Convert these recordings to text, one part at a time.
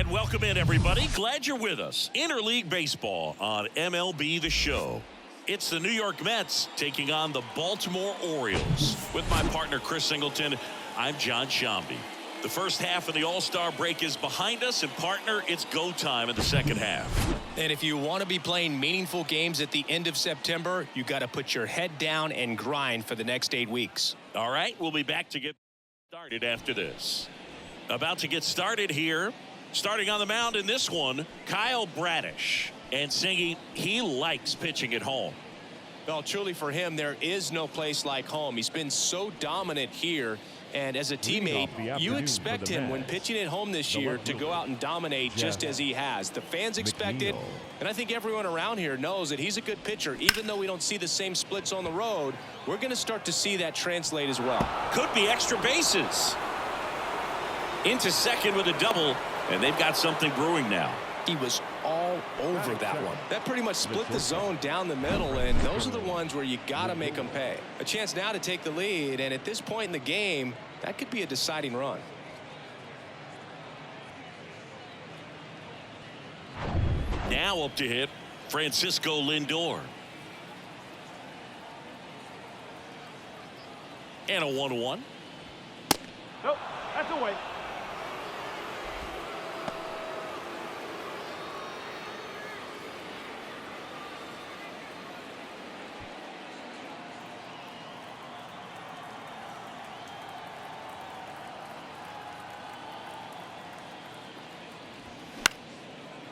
And welcome in, everybody. Glad you're with us. Interleague Baseball on MLB The Show. It's the New York Mets taking on the Baltimore Orioles. With my partner, Chris Singleton, I'm John Shambi. The first half of the All-Star break is behind us, and partner, it's go time in the second half. And if you want to be playing meaningful games at the end of September, you got to put your head down and grind for the next 8 weeks. All right, we'll be back to get started after this. About to get started here. Starting on the mound in this one, Kyle Bradish. And Singy, he likes pitching at home. Well, truly for him, there is no place like home. He's been so dominant here. And as a teammate, you expect him when pitching at home this year to go out and dominate just as he has. The fans expect it, and I think everyone around here knows that he's a good pitcher. Even though we don't see the same splits on the road, we're going to start to see that translate as well. Could be extra bases. Into second with a double, and they've got something brewing now. He was all over that one. That pretty much split the zone down the middle, and those are the ones where you got to make them pay. A chance now to take the lead, and at this point in the game, that could be a deciding run. Now up to hit, Francisco Lindor. And a 1-1. Nope, that's away.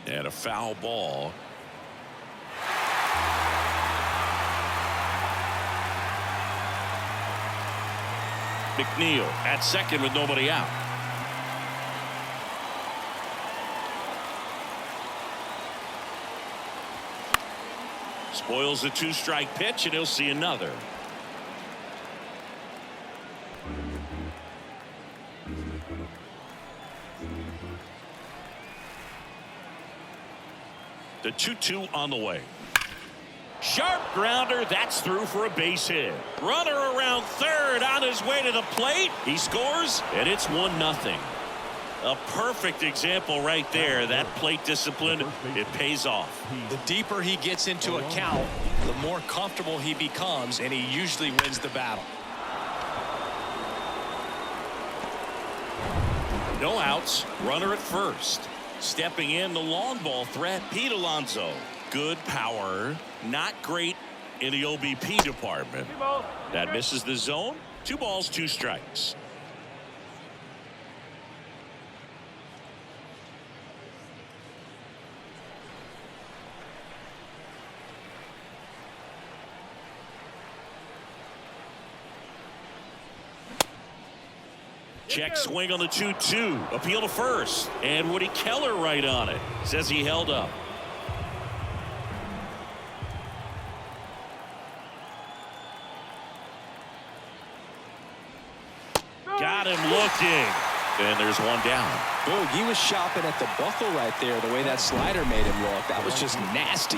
And a foul ball. McNeil at second with nobody out. Spoils the two-strike pitch, and he'll see another. The 2-2 on the way. Sharp grounder. That's through for a base hit. Runner around third on his way to the plate. He scores, and it's 1-0. A perfect example right there. That plate discipline, it pays off. The deeper he gets into a count, the more comfortable he becomes, and he usually wins the battle. No outs. Runner at first. Stepping in, the long ball threat, Pete Alonso. Good power, not great in the OBP department. That misses the zone. 2 balls, 2 strikes. Check swing on the 2-2. Appeal to first. And Woody Keller right on it. Says he held up. Got him looking. And there's one down. Boog, he was shopping at the buckle right there, the way that slider made him look. That was just nasty.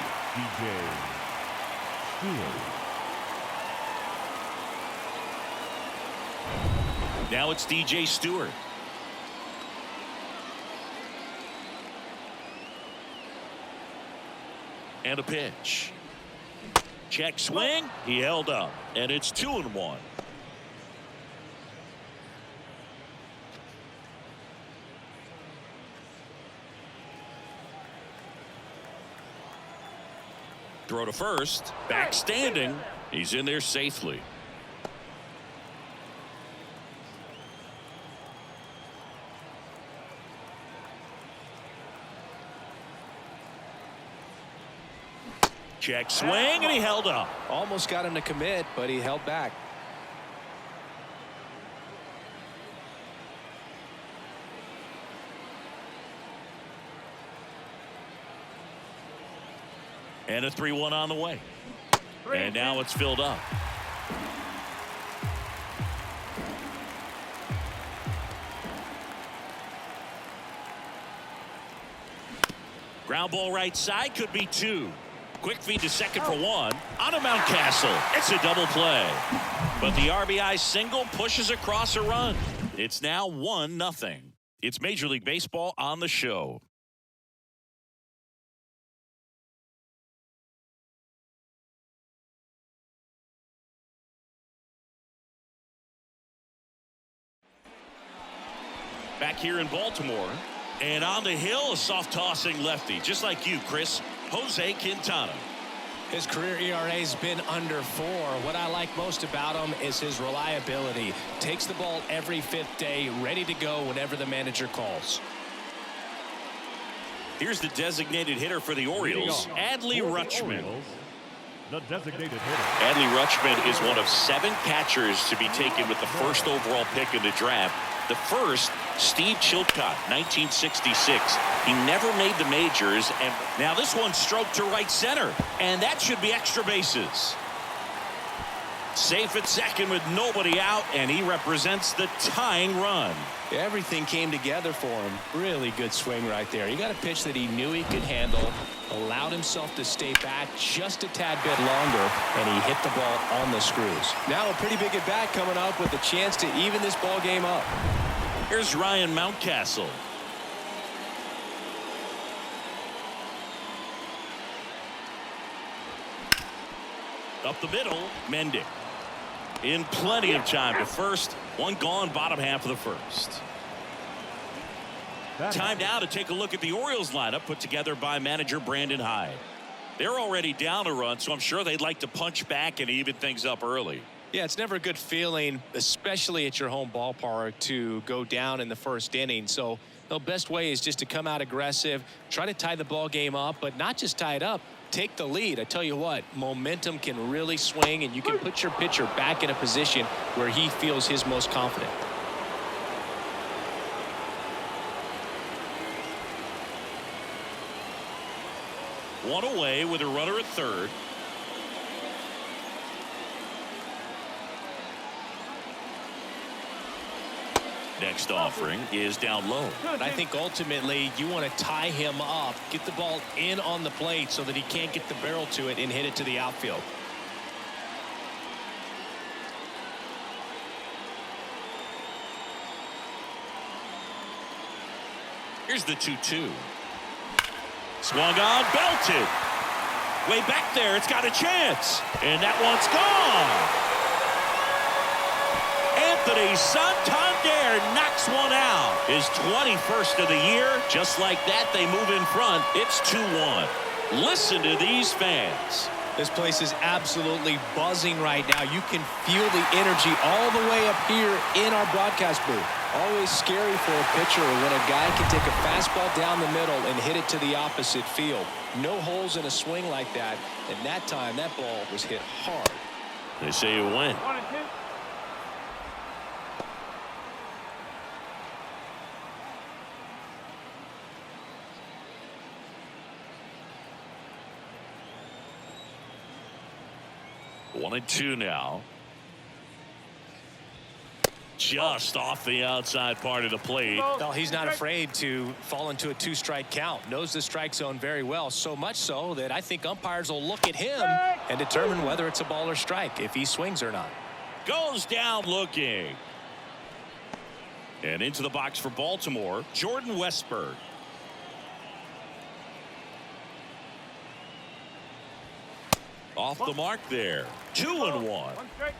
Now it's DJ Stewart. And a pitch. Check swing. He held up. And it's 2-1. Throw to first. Back standing. He's in there safely. Check swing, and he held up. Almost got him to commit, but he held back. And a 3-1 on the way. And now it's filled up. Ground ball right side, could be 2. Quick feed to second for 1. On to Mountcastle. It's a double play. But the RBI single pushes across a run. It's now 1-0. It's Major League Baseball on the show. Back here in Baltimore. And on the hill, a soft tossing lefty. Just like you, Chris. Jose Quintana. His career ERA has been under 4. What I like most about him is his reliability. Takes the ball every 5th day, ready to go whenever the manager calls. Here's the designated hitter for the Orioles, Adley Rutschman. The designated hitter. Adley Rutschman is one of 7 catchers to be taken with the first overall pick in the draft. The first, Steve Chilcott, 1966. He never made the majors, and now this one stroked to right center, and that should be extra bases. Safe at second with nobody out, and he represents the tying run. Everything came together for him. Really good swing right there. He got a pitch that he knew he could handle, allowed himself to stay back just a tad bit longer, and he hit the ball on the screws. Now a pretty big at bat coming up with a chance to even this ball game up. Here's Ryan Mountcastle. Up the middle, Mendick. In plenty of time to first. One gone, bottom half of the first. Time now to take a look at the Orioles lineup put together by manager Brandon Hyde. They're already down a run, so I'm sure they'd like to punch back and even things up early. Yeah, it's never a good feeling, especially at your home ballpark, to go down in the first inning. So the best way is just to come out aggressive, try to tie the ball game up, but not just tie it up. Take the lead. I tell you what, momentum can really swing, and you can put your pitcher back in a position where he feels his most confident. One away with a runner at third. Next offering is down low. But I think ultimately you want to tie him up, get the ball in on the plate so that he can't get the barrel to it and hit it to the outfield. Here's the 2-2. Swung on, belted. Way back there, it's got a chance. And that one's gone. Anthony Santander knocks one out. His 21st of the year. Just like that, they move in front. It's 2-1. Listen to these fans. This place is absolutely buzzing right now. You can feel the energy all the way up here in our broadcast booth. Always scary for a pitcher when a guy can take a fastball down the middle and hit it to the opposite field. No holes in a swing like that. And that time, that ball was hit hard. They say you win. 1 and 2. One and two now. Just off the outside part of the plate. Well, he's not afraid to fall into a 2-strike count. Knows the strike zone very well. So much so that I think umpires will look at him and determine whether it's a ball or strike, if he swings or not. Goes down looking. And into the box for Baltimore, Jordan Westburg. Off the mark there. 2-1. 1 strike.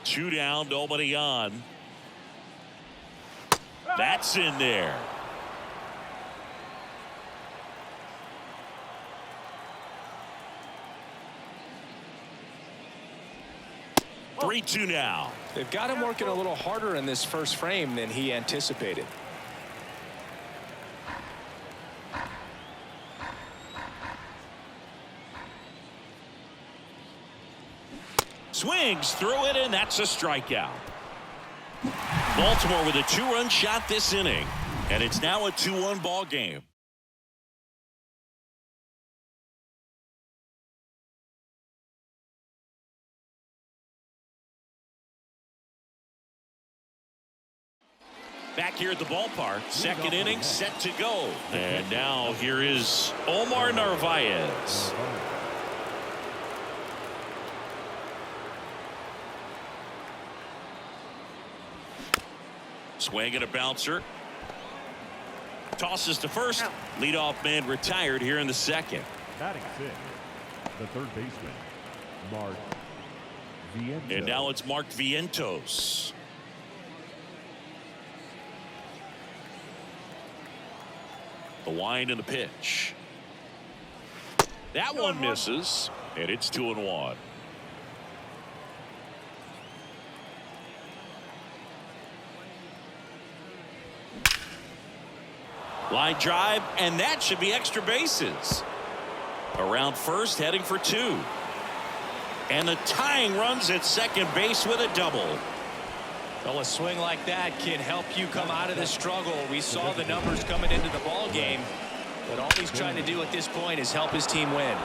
Two down, nobody on. That's in there. Three-two now. They've got him working a little harder in this first frame than he anticipated. Swings through it, and that's a strikeout. Baltimore with a 2-run shot this inning, and it's now a 2-1 ball game. Back here at the ballpark. Second inning set to go. And now here is Omar Narvaez. Swing and a bouncer. Tosses to first. Leadoff man retired here in the second. Batting sixth, the third baseman, Mark Vientos. And now it's Mark Vientos. The wind and the pitch. That one misses, and it's 2-1. Line drive, and that should be extra bases. Around first, heading for two. And the tying runs at second base with a double. Well, a swing like that can help you come out of the struggle. We saw the numbers coming into the ball game, but all he's trying to do at this point is help his team win.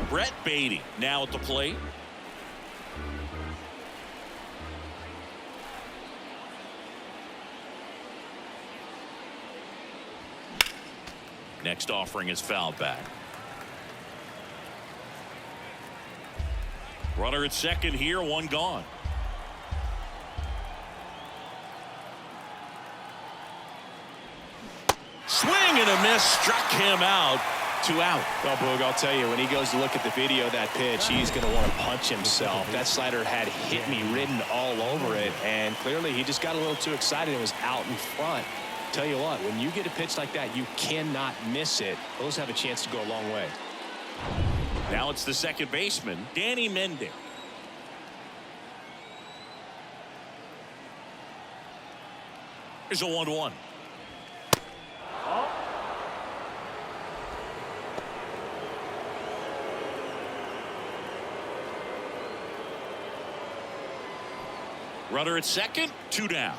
Brett Beatty now at the plate. Next offering is fouled back. Runner at second here, one gone. Swing and a miss, struck him out. 2 out. Well, Boog, I'll tell you, when he goes to look at the video of that pitch, he's going to want to punch himself. That slider had hit me written all over it, and clearly he just got a little too excited and was out in front. Tell you what, when you get a pitch like that, you cannot miss it. Those have a chance to go a long way. Now it's the second baseman, Danny Mendick. Here's a 1-1. Runner at second, 2 down.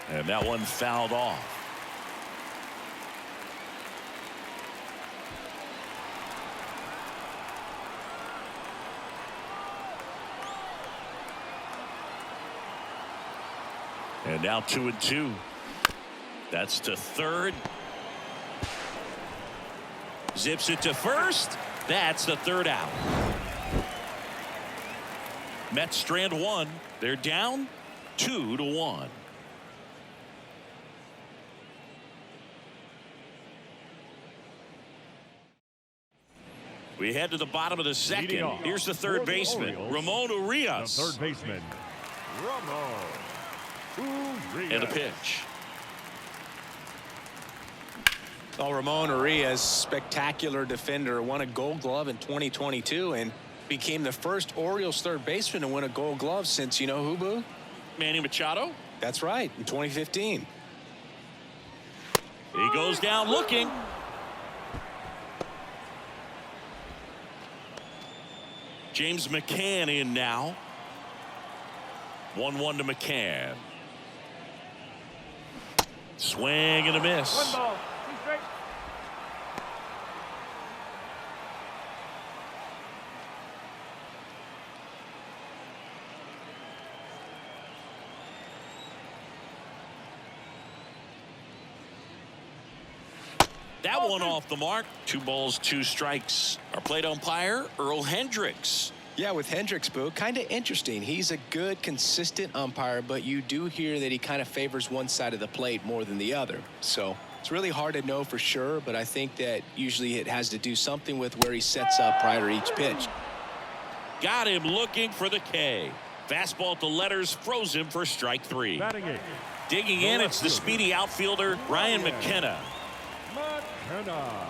And that one fouled off. And now 2-2. That's to third. Zips it to first. That's the 3rd out. Mets strand 1. They're down 2-1. We head to the bottom of the second. Here's the third baseman, Ramon Urias. The third baseman, Ramon Urias. And a pitch. Well, Ramon Urias, spectacular defender, won a Gold Glove in 2022 and became the first Orioles third baseman to win a Gold Glove since, you know who, Boo? Manny Machado. That's right, in 2015. He goes down looking. James McCann in now. 1-1 to McCann. Swing and a miss. 1 ball. 2 straight. That one off the mark. 2 balls, 2 strikes. Our plate umpire, Earl Hendricks. Yeah, with Hendricks, Boo, kind of interesting. He's a good, consistent umpire, but you do hear that he kind of favors one side of the plate more than the other. So it's really hard to know for sure, but I think that usually it has to do something with where he sets up prior to each pitch. Got him looking for the K. Fastball to letters, froze him for strike 3. Batting 8. Digging in, it's the speedy outfielder, Ryan McKenna. McKenna.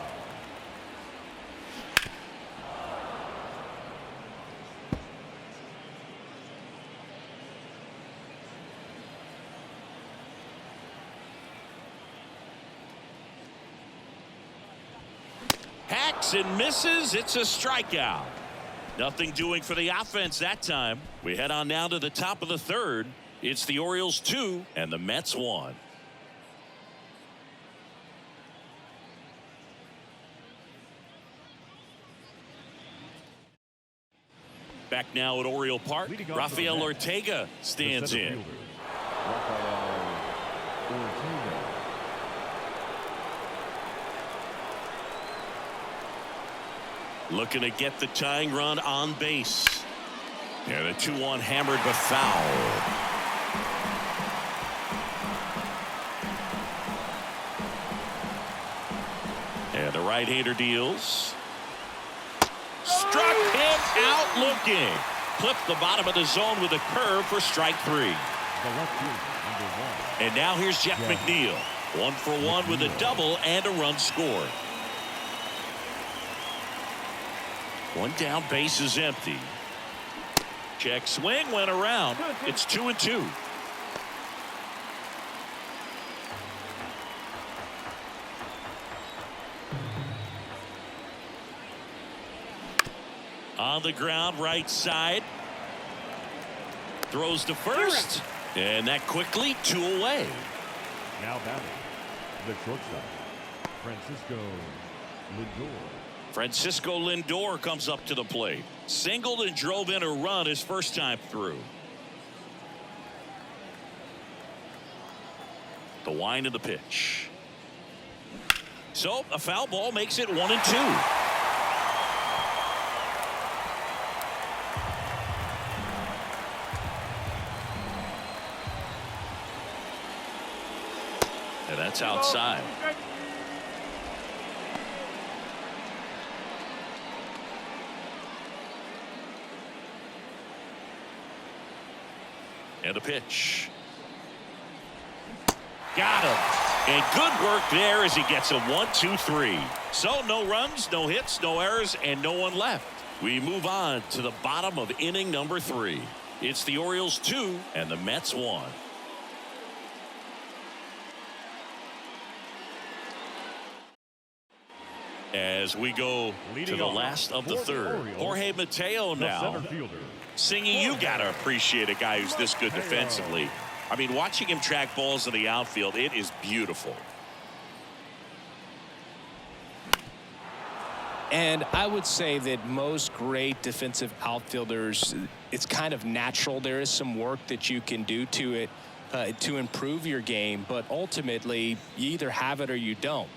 Hacks and misses. It's a strikeout. Nothing doing for the offense that time. We head on now to the top of the third. It's the Orioles 2 and the Mets 1. Back now at Oriole Park, Rafael Ortega stands in. Looking to get the tying run on base. And a 2-1 hammered but foul. And the right-hander deals. Struck him out looking. Clipped the bottom of the zone with a curve for strike 3. And now here's Jeff McNeil. 1 for 1 with a double and a run scored. One down, base is empty. Check swing, went around. It's 2-2. On the ground, right side. Throws to first. And that quickly, 2 away. Now batting, the shortstop, Francisco Lindor. Francisco Lindor comes up to the plate. Singled and drove in a run his first time through. The wind of the pitch. So a foul ball makes it 1-2. And that's outside. And a pitch. Got him. And good work there as he gets a 1-2-3. So no runs, no hits, no errors, and no one left. We move on to the bottom of inning number 3. It's the Orioles 2 and the Mets 1. As we go to the last of the third. Jorge Mateo now singing, "You gotta appreciate a guy who's this good defensively." I mean, watching him track balls in the outfield, it is beautiful. And I would say that most great defensive outfielders, it's kind of natural. There is some work that you can do to it to improve your game, but ultimately you either have it or you don't.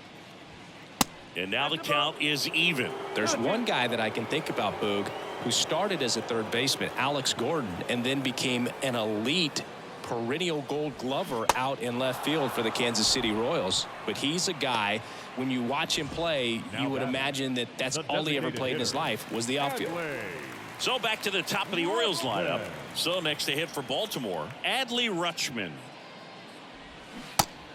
And now the count is even. There's one guy that I can think about, Boog, who started as a third baseman, Alex Gordon, and then became an elite perennial Gold Glover out in left field for the Kansas City Royals. But he's a guy, when you watch him play, you would imagine that that's all he ever played in his life was the outfield. So back to the top of the Orioles lineup. So next to hit for Baltimore, Adley Rutschman.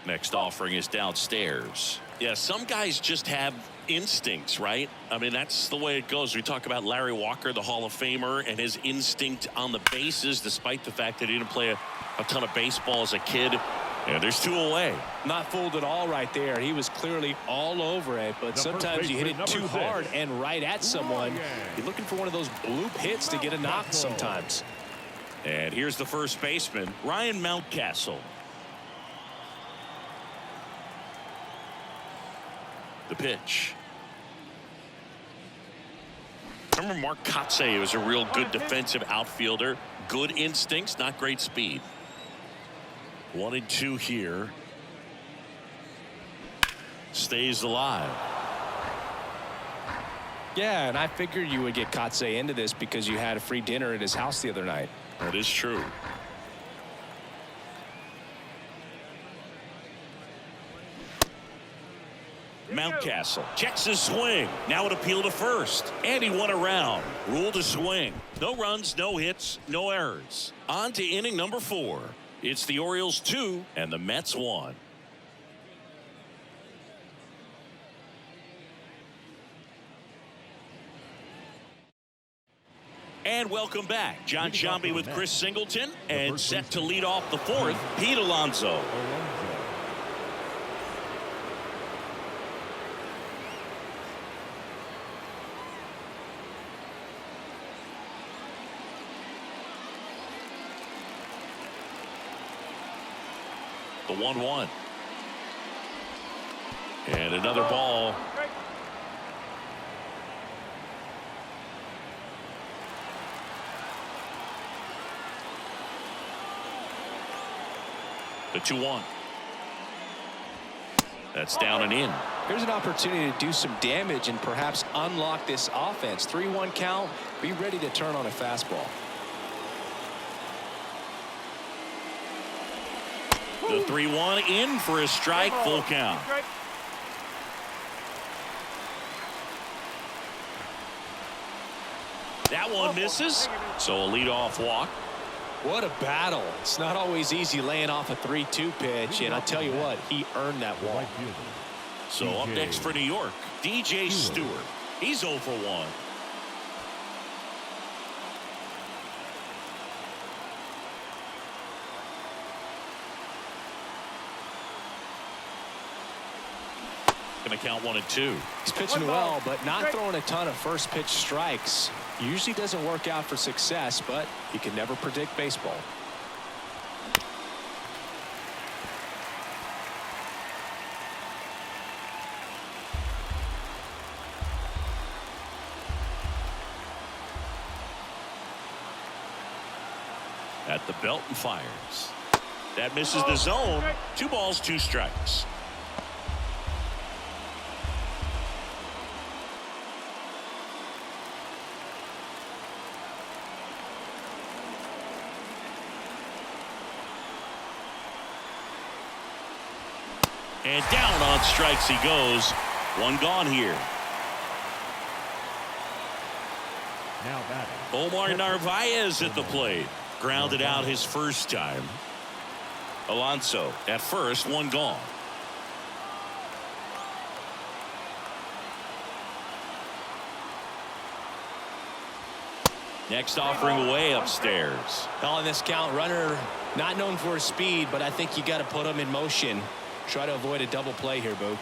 Next offering is downstairs. Yeah, some guys just have instincts, right? I mean, that's the way it goes. We talk about Larry Walker, the Hall of Famer, and his instinct on the bases, despite the fact that he didn't play a ton of baseball as a kid. And there's 2 away. Not fooled at all right there. He was clearly all over it, but sometimes you hit it too hard and right at someone. You're looking for one of those bloop hits to get a knock sometimes. And here's the first baseman, Ryan Mountcastle. The pitch. Remember Mark Kotsay was a real good defensive outfielder. Good instincts, not great speed. 1-2 here. Stays alive. Yeah, and I figured you would get Kotsay into this because you had a free dinner at his house the other night. That is true. Mountcastle checks his swing. Now it appeal to first. And he won around. Ruled a swing. No runs, no hits, no errors. On to inning number 4. It's the Orioles 2 and the Mets 1. And welcome back. John Sciambi with Chris Singleton. And set to lead off the 4th, Pete Alonso. The 1-1. And another ball. The 2-1. That's down and in. Here's an opportunity to do some damage and perhaps unlock this offense. 3-1 count. Be ready to turn on a fastball. The 3-1 in for a strike. Full count. That one misses. So a leadoff walk. What a battle. It's not always easy laying off a 3-2 pitch, and I tell you what, he earned that walk. So up next for New York, DJ Stewart. He's 0 for 1. Gonna count 1-2. He's pitching well, but not throwing a ton of first pitch strikes. Usually doesn't work out for success, but you can never predict baseball. At the belt and fires. That misses the zone. 2 balls, 2 strikes. And down on strikes he goes. 1 gone here. Now batting. Omar Narvaez at the plate. Grounded out his first time. Alonso at first, 1 gone. Next offering away upstairs. On this count, runner not known for his speed, but I think you got to put him in motion. Try to avoid a double play here, Boo.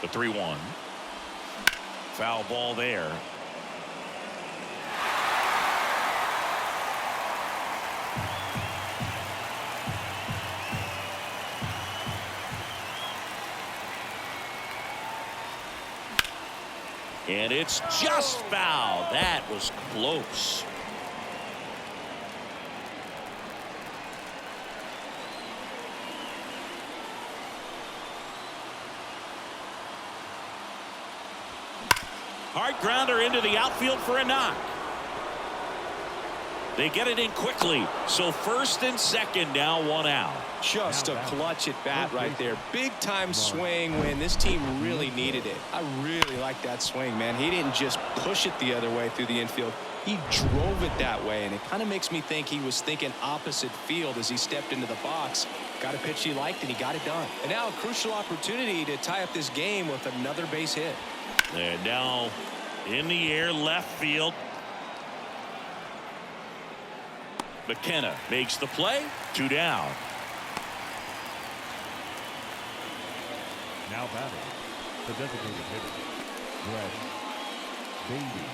The 3-1. Foul ball there. And it's just foul. That was close. Hard grounder into the outfield for a knock. They get it in quickly. So first and second, now 1 out. Just a clutch at bat right there. Big time swing when this team really needed it. I really like that swing, man. He didn't just push it the other way through the infield. He drove it that way, and it kind of makes me think he was thinking opposite field as he stepped into the box. Got a pitch he liked, and he got it done. And now a crucial opportunity to tie up this game with another base hit. And now in the air, left field. McKenna makes the play. 2 down. Now batting. The designated hitter, Brett Beatty.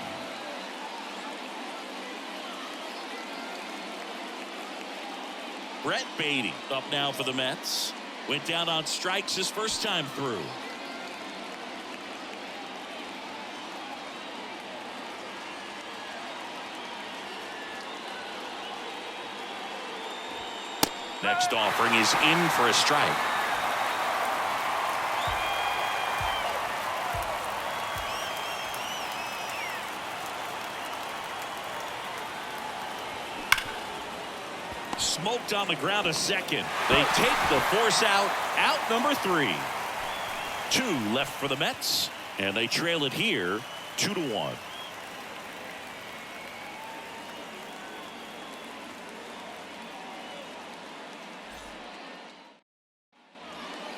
Brett Beatty up now for the Mets. Went down on strikes his first time through. Next offering is in for a strike. Smoked on the ground a second. They take the force out. Out number 3. 2 left for the Mets, and they trail it here 2-1.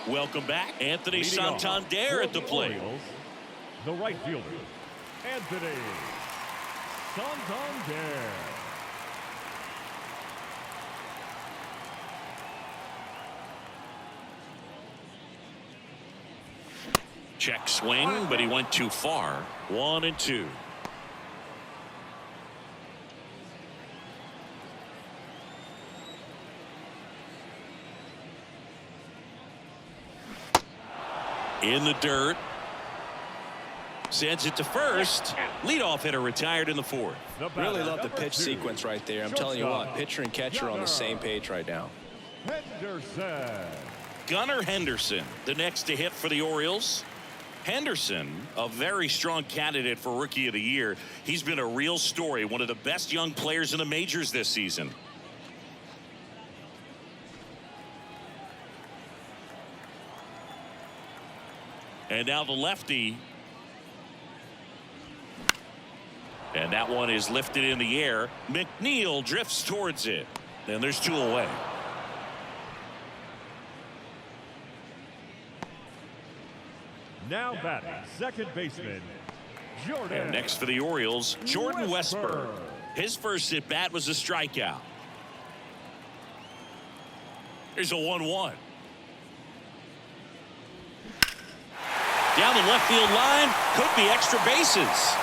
Welcome back. Anthony Leading Santander off at the for plate. Orioles, the right fielder, Anthony Santander. Check swing, but he went too far. 1-2. In the dirt. Sends it to first. Leadoff hitter retired in the fourth. Really love the pitch sequence right there. I'm telling you what, pitcher and catcher are on the same page right now. Henderson. Gunnar Henderson, the next to hit for the Orioles. Henderson, a very strong candidate for Rookie of the Year. He's been a real story, one of the best young players in the majors this season. And now the lefty. And that one is lifted in the air. McNeil drifts towards it. And there's two away. Now batting, second baseman, Jordan. And next for the Orioles, Jordan Westburg. His first at bat was a strikeout. Here's a 1-1. Down the left field line, could be extra bases.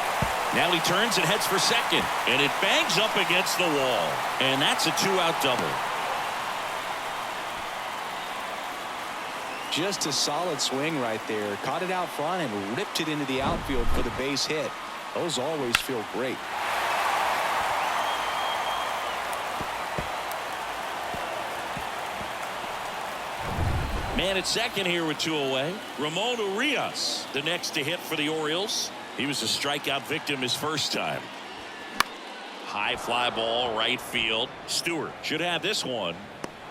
Now he turns and heads for second, and it bangs up against the wall, and that's a two-out double. Just a solid swing right there. Caught it out front and ripped it into the outfield for the base hit. Those always feel great. Man at second here with two away. Ramon Urias, the next to hit for the Orioles. He was a strikeout victim his first time. High fly ball, right field. Stewart should have this one.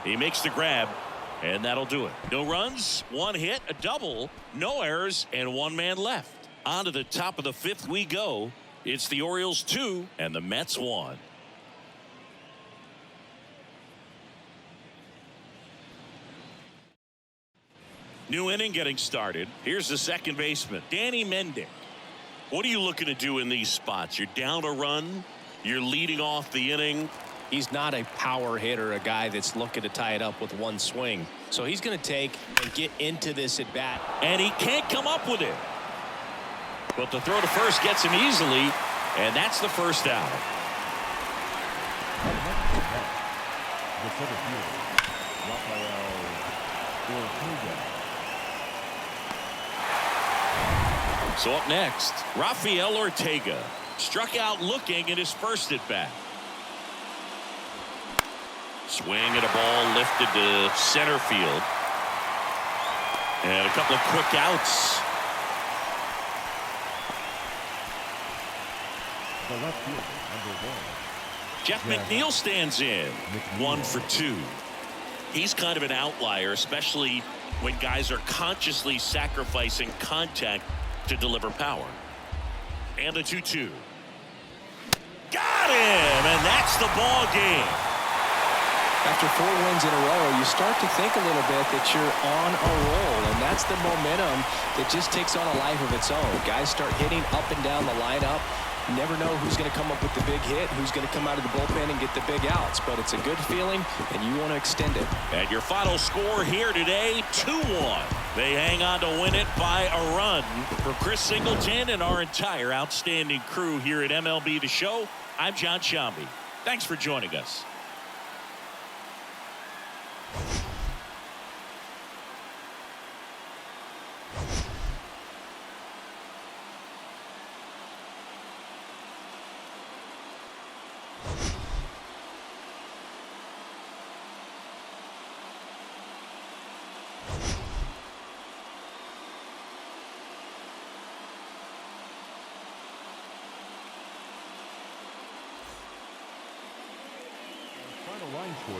He makes the grab, and that'll do it. No runs, one hit, a double, no errors, and one man left. On to the top of the fifth we go. It's the Orioles 2 and the Mets 1. New inning getting started. Here's the second baseman, Danny Mendick. What are you looking to do in these spots? You're down a run. You're leading off the inning. He's not a power hitter, a guy that's looking to tie it up with one swing. So he's going to take and get into this at bat. And he can't come up with it. But the throw to first gets him easily. And that's the first out. The center fielder, Rafael Ortega. So up next, Rafael Ortega struck out looking in his first at bat. Swing at a ball lifted to center field. And a couple of quick outs. The left fielder, number 1. Jeff McNeil stands in. 1 for 2. He's kind of an outlier, especially when guys are consciously sacrificing contact to deliver power. And the 2-2. Got him! And that's the ball game. After 4 wins in a row, you start to think a little bit that you're on a roll, and that's the momentum that just takes on a life of its own. Guys start hitting up and down the lineup. You never know who's going to come up with the big hit, who's going to come out of the bullpen and get the big outs, but it's a good feeling, and you want to extend it. And your final score here today, 2-1. They hang on to win it by a run. For Chris Singleton and our entire outstanding crew here at MLB The Show, I'm John Shambi. Thanks for joining us. Final line score.